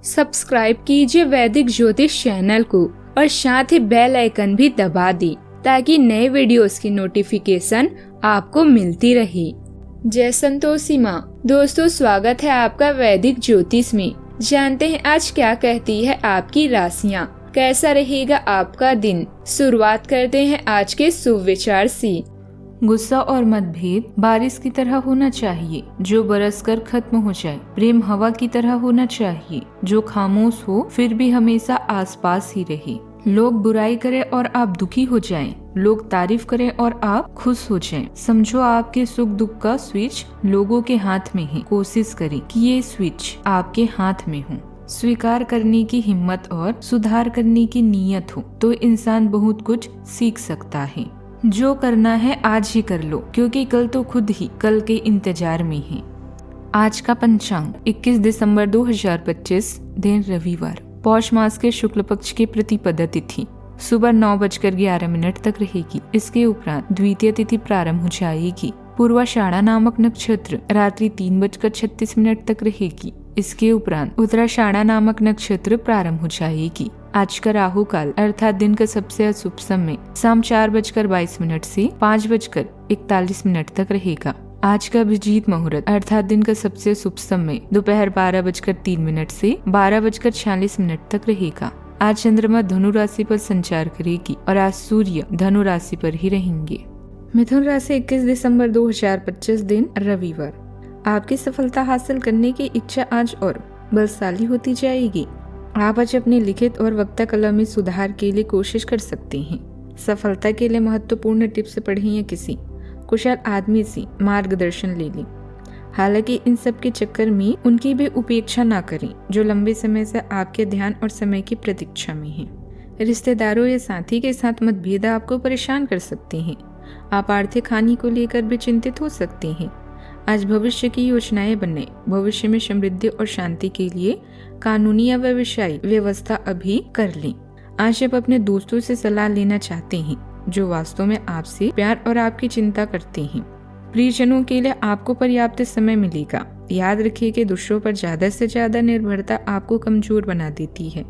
Subscribe कीजिए वैदिक ज्योतिष चैनल को और साथ ही बेल आइकन भी दबा दी ताकि नए वीडियोस की नोटिफिकेशन आपको मिलती रहे। जय संतोषी माँ। दोस्तों, स्वागत है आपका वैदिक ज्योतिष में। जानते हैं आज क्या कहती है आपकी राशियाँ, कैसा रहेगा आपका दिन। शुरुआत करते हैं आज के शुभ विचार से। गुस्सा और मतभेद बारिश की तरह होना चाहिए जो बरसकर खत्म हो जाए। प्रेम हवा की तरह होना चाहिए जो खामोश हो फिर भी हमेशा आसपास ही रहे। लोग बुराई करें और आप दुखी हो जाएं, लोग तारीफ करें और आप खुश हो जाएं। समझो आपके सुख दुख का स्विच लोगों के हाथ में है। कोशिश करें कि ये स्विच आपके हाथ में हो। स्वीकार करने की हिम्मत और सुधार करने की नीयत हो तो इंसान बहुत कुछ सीख सकता है। जो करना है आज ही कर लो, क्योंकि कल तो खुद ही कल के इंतजार में है। आज का पंचांग 21 दिसंबर 2025, दिन रविवार। पौष मास के शुक्ल पक्ष की प्रतिपदा तिथि सुबह 9:11 तक रहेगी। इसके उपरांत द्वितीय तिथि प्रारंभ हो जाएगी। पूर्वाषाढ़ा नामक नक्षत्र रात्रि 3:36 तक रहेगी। इसके उपरांत उत्तराषाढ़ा नामक नक्षत्र प्रारंभ हो जाएगी। आज का राहु काल अर्थात दिन का सबसे अशुभ समय शाम 4:22 से 5:41 तक रहेगा। आज का अभिजीत मुहूर्त अर्थात दिन का सबसे शुभ समय दोपहर 12:03 से 12:46 तक रहेगा। आज चंद्रमा धनु राशि पर संचार करेगी और आज सूर्य धनु राशि पर ही रहेंगे। मिथुन राशि 21 दिसंबर 2025, दिन रविवार। आपकी सफलता हासिल करने की इच्छा आज और बलशाली होती जाएगी। आप आज अपनी लिखित और वक्ता कला में सुधार के लिए कोशिश कर सकते हैं। सफलता के लिए महत्वपूर्ण टिप्स पढ़ें या किसी कुशल आदमी से मार्गदर्शन ले लें। हालांकि इन सब के चक्कर में उनकी भी उपेक्षा ना करें जो लंबे समय से आपके ध्यान और समय की प्रतीक्षा में है। रिश्तेदारों या साथी के साथ मतभेद आपको परेशान कर सकते हैं। आप आर्थिक हानि को लेकर भी चिंतित हो सकते हैं। आज भविष्य की योजनाएं बनने, भविष्य में समृद्धि और शांति के लिए कानूनी या व्यवसायिक व्यवस्था अभी कर लें। आज आप अपने दोस्तों से सलाह लेना चाहते हैं जो वास्तव में आपसे प्यार और आपकी चिंता करते हैं। प्रियजनों के लिए आपको पर्याप्त समय मिलेगा। याद रखिए कि दूसरों पर ज्यादा से ज्यादा निर्भरता आपको कमजोर बना देती है।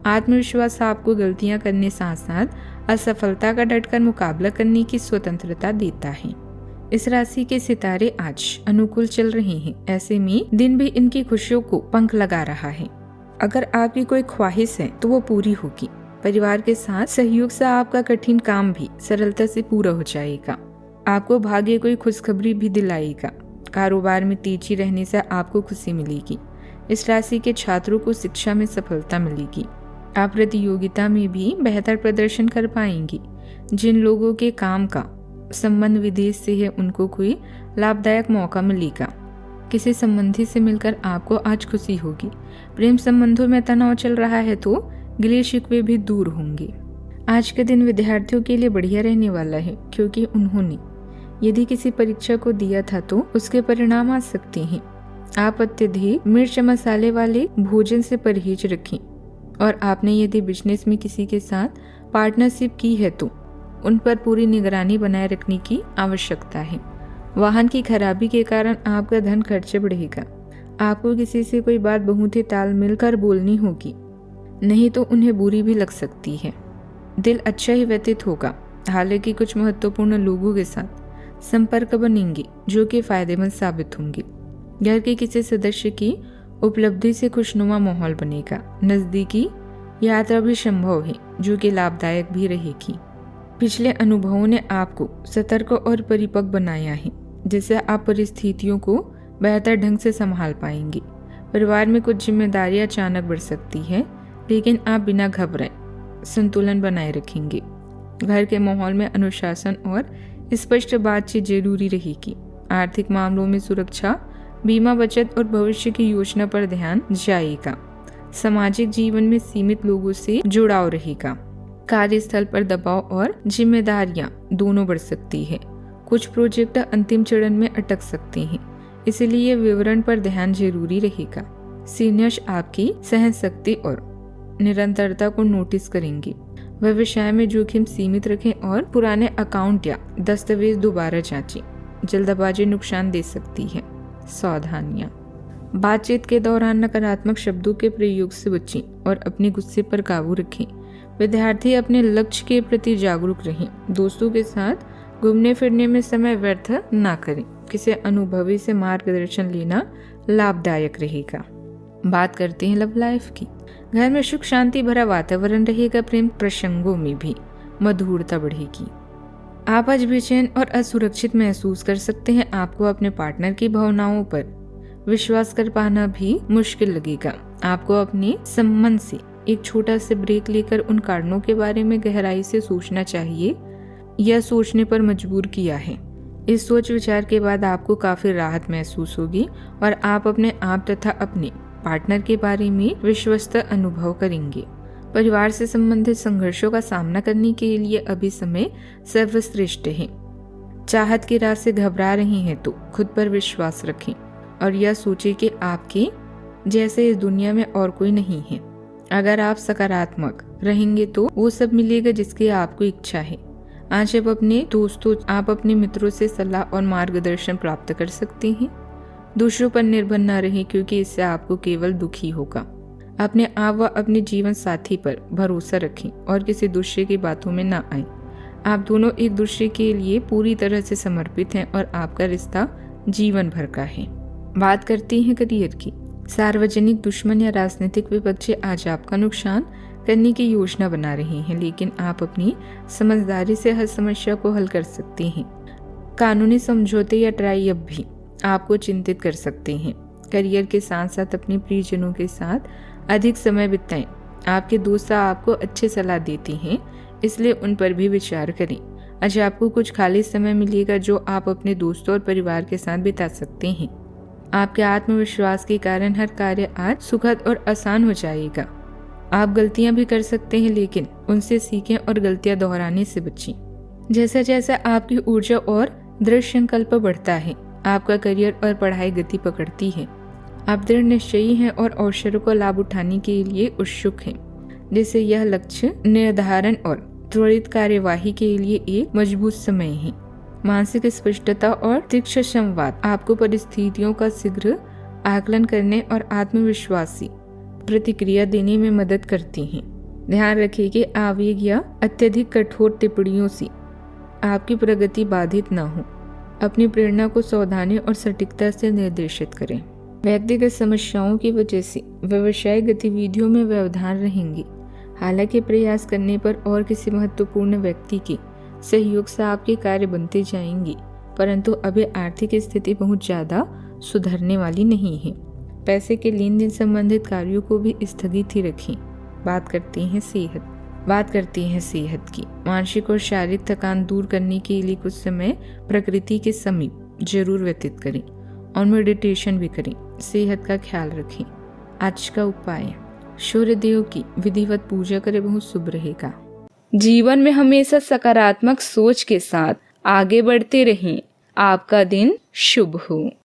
आत्मविश्वास आपको गलतियां करने साथ साथ असफलता का डटकर मुकाबला करने की स्वतंत्रता देता है। इस राशि के सितारे आज अनुकूल चल रहे हैं। ऐसे में दिन भी इनकी खुशियों को पंख लगा रहा है। अगर आपकी कोई ख्वाहिश है तो वो पूरी होगी। परिवार के साथ सहयोग से आपका कठिन काम भी सरलता से पूरा हो जाएगा। आपको भाग्य कोई खुशखबरी भी दिलाएगा। कारोबार में तेजी रहने से आपको खुशी मिलेगी। इस राशि के छात्रों को शिक्षा में सफलता मिलेगी। आप प्रतियोगिता में भी बेहतर प्रदर्शन कर पाएंगे। जिन लोगों के काम का संबंध विदेश से है उनको कोई लाभदायक मौका मिलेगा। किसी संबंधी से मिलकर आपको आज खुशी होगी। प्रेम संबंधों में तनाव चल रहा है तो गिले शिकवे भी दूर होंगे। आज के दिन विद्यार्थियों के लिए बढ़िया रहने वाला है, क्योंकि उन्होंने यदि किसी परीक्षा को दिया था तो उसके परिणाम आ सकते हैं। आप अत्यधिक मिर्च मसाले वाले भोजन से परहेज रखें। और आपने यदि बिजनेस में किसी के साथ पार्टनरशिप की है तो उन पर पूरी निगरानी बनाए रखने की आवश्यकता है। वाहन की खराबी के कारण आपका धन खर्च बढ़ेगा। आपको किसी से कोई बात बहुत ही तालमेल कर बोलनी होगी, नहीं तो उन्हें बुरी भी लग सकती है। दिल अच्छा ही व्यतीत होगा। हालांकि कुछ महत्वपूर्ण लोगों के साथ संपर्क बनेंगे जो कि फायदेमंद साबित होंगे। घर के किसी सदस्य की उपलब्धि से खुशनुमा माहौल बनेगा। नजदीकी यात्रा भी संभव है जो कि लाभदायक भी रहेगी। पिछले अनुभवों ने आपको सतर्क और परिपक्व बनाया है, जिससे आप परिस्थितियों को बेहतर ढंग से संभाल पाएंगे। परिवार में कुछ जिम्मेदारियां अचानक बढ़ सकती है, लेकिन आप बिना घबराए संतुलन बनाए रखेंगे। घर के माहौल में अनुशासन और स्पष्ट बातचीत जरूरी रहेगी। आर्थिक मामलों में सुरक्षा, बीमा, बचत और भविष्य की योजना पर ध्यान जाएगा। सामाजिक जीवन में सीमित लोगों से जुड़ाव रहेगा। कार्यस्थल पर दबाव और जिम्मेदारियां दोनों बढ़ सकती है। कुछ प्रोजेक्ट अंतिम चरण में अटक सकते हैं, इसलिए विवरण पर ध्यान जरूरी रहेगा। सीनियर्स आपकी सहनशक्ति और निरंतरता को नोटिस करेंगे। व्यवसाय में जोखिम सीमित रखें और पुराने अकाउंट या दस्तावेज दोबारा जांचें। जल्दबाजी नुकसान दे सकती है। सावधानियां। बातचीत के दौरान नकारात्मक शब्दों के प्रयोग से बचें और अपने गुस्से पर काबू रखें। विद्यार्थी अपने लक्ष्य के प्रति जागरूक रहें। दोस्तों के साथ घूमने फिरने में समय व्यर्थ ना करें। किसी अनुभवी से मार्गदर्शन लेना लाभदायक रहेगा। बात करते हैं लव लाइफ की। घर में सुख शांति भरा वातावरण रहेगा। प्रेम प्रसंगों में भी मधुरता बढ़ेगी। आप आज बेचैन और असुरक्षित महसूस कर सकते हैं। आपको अपने पार्टनर की भावनाओं पर विश्वास कर पाना भी मुश्किल लगेगा। आपको अपने संबंध से एक छोटा सा ब्रेक लेकर उन कारणों के बारे में गहराई से सोचना चाहिए या सोचने पर मजबूर किया है। इस सोच विचार के बाद आपको काफी राहत महसूस होगी और आप अपने आप तथा अपने पार्टनर के बारे में विश्वस्त अनुभव करेंगे। परिवार से संबंधित संघर्षों का सामना करने के लिए अभी समय सर्वश्रेष्ठ है। चाहत की राह से घबरा रही हैं तो खुद पर विश्वास रखें और यह सोचें कि आपके जैसे इस दुनिया में और कोई नहीं है। अगर आप सकारात्मक रहेंगे तो वो सब मिलेगा जिसकी आपको इच्छा है। आज आप अपने मित्रों से सलाह और मार्गदर्शन प्राप्त कर सकते हैं। दूसरों पर निर्भर न रहें क्योंकि इससे आपको केवल दुखी होगा। अपने आप व अपने जीवन साथी पर भरोसा रखें और किसी दूसरे की बातों में न आए। आप दोनों एक दूसरे के लिए पूरी तरह से समर्पित हैं और आपका रिश्ता जीवन भर का है। बात करते हैं करियर की। सार्वजनिक दुश्मन या राजनीतिक विपक्षी आज आपका नुकसान करने की योजना बना रहे हैं, लेकिन आप अपनी समझदारी से हर समस्या को हल कर सकते हैं। कानूनी समझौते या ट्राई अप भी आपको चिंतित कर सकते हैं। करियर के साथ साथ अपने प्रियजनों के साथ अधिक समय बिताएं। आपके दोस्त आपको अच्छी सलाह देते हैं, इसलिए उन पर भी विचार करें। आज आपको कुछ खाली समय मिलेगा जो आप अपने दोस्तों और परिवार के साथ बिता सकते हैं। आपके आत्मविश्वास के कारण हर कार्य आज सुखद और आसान हो जाएगा। आप गलतियां भी कर सकते हैं, लेकिन उनसे सीखें और गलतियां दोहराने से बचें। जैसे जैसे आपकी ऊर्जा और दृढ़ संकल्प बढ़ता है, आपका करियर और पढ़ाई गति पकड़ती है। आप दृढ़ निश्चयी हैं और अवसरों का लाभ उठाने के लिए उत्सुक हैं, जिससे यह लक्ष्य निर्धारण और त्वरित कार्यवाही के लिए एक मजबूत समय है। मानसिक स्पष्टता और तीक्ष्ण संवाद आपको परिस्थितियों का शीघ्र आकलन करने और आत्मविश्वासी प्रतिक्रिया देने में मदद करती हैं। ध्यान रखें कि आवेग या अत्यधिक कठोर टिप्पणियों से आपकी प्रगति बाधित न हो। अपनी प्रेरणा को सावधानी और सटीकता से निर्देशित करें। व्यक्तिगत समस्याओं की वजह से व्यवसायिक गतिविधियों में व्यवधान रहेंगे। हालांकि प्रयास करने पर और किसी महत्वपूर्ण व्यक्ति के सहयोग से आपके कार्य बनते जाएंगे, परंतु अभी आर्थिक स्थिति बहुत ज्यादा सुधरने वाली नहीं है। पैसे के लेन देन संबंधित कार्यों को भी स्थगित ही रखें। बात करते हैं सेहत की। मानसिक और शारीरिक थकान दूर करने के लिए कुछ समय प्रकृति के समीप जरूर व्यतीत करें और मेडिटेशन भी करें। सेहत का ख्याल रखें। आज का उपाय, सूर्य देव की विधिवत पूजा करें, बहुत शुभ रहेगा। जीवन में हमेशा सकारात्मक सोच के साथ आगे बढ़ते रहें। आपका दिन शुभ हो।